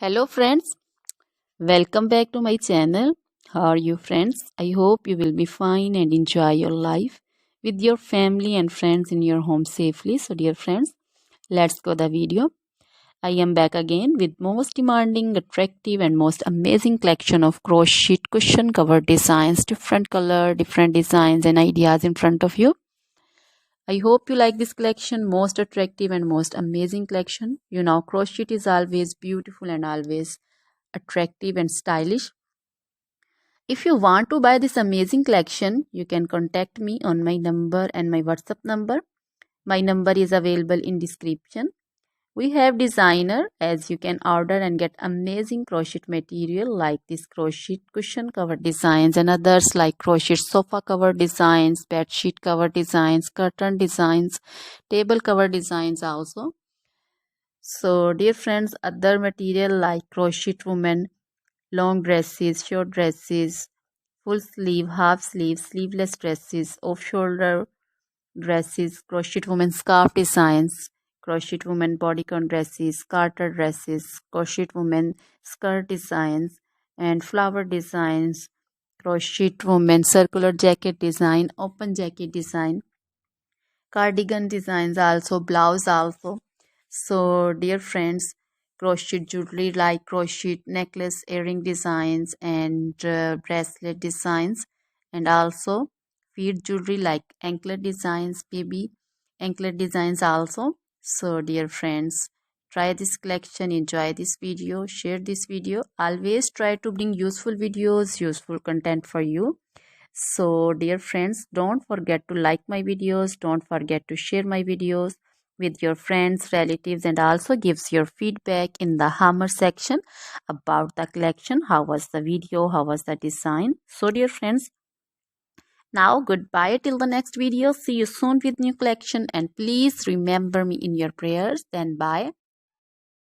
Hello friends, welcome back to my channel. How are you friends? I hope you will be fine and enjoy your life with your family and friends in your home safely. So dear friends, let's go the video. I am back again with most demanding, attractive and most amazing collection of crochet cushion cover designs, different color, different designs and ideas in front of you. I hope you like this collection, most attractive and most amazing collection. You know, crochet is always beautiful and always attractive and stylish. If you want to buy this amazing collection, you can contact me on my number and my WhatsApp number. My number is available in description. We have designer as you can order and get amazing crochet material like this crochet cushion cover designs and others like crochet sofa cover designs, bed sheet cover designs, curtain designs, table cover designs also. So dear friends, other material like crochet woman, long dresses, short dresses, full sleeve, half sleeve, sleeveless dresses, off shoulder dresses, crochet woman scarf designs, crochet woman bodycon dresses, garter dresses, crochet woman skirt designs, and flower designs, crochet woman circular jacket design, open jacket design, cardigan designs also, blouse also. So dear friends, crochet jewelry like crochet necklace, earring designs and bracelet designs, and also feet jewelry like anklet designs, baby anklet designs also. So dear friends, try this collection, enjoy this video, share this video. Always try to bring useful videos, useful content for you. So dear friends, don't forget to like my videos, don't forget to share my videos with your friends, relatives, and also gives your feedback in the hammer section about the collection. How was the video, how was the design? So dear friends, now goodbye till the next video. See you soon with new collection, and please remember me in your prayers. Then bye.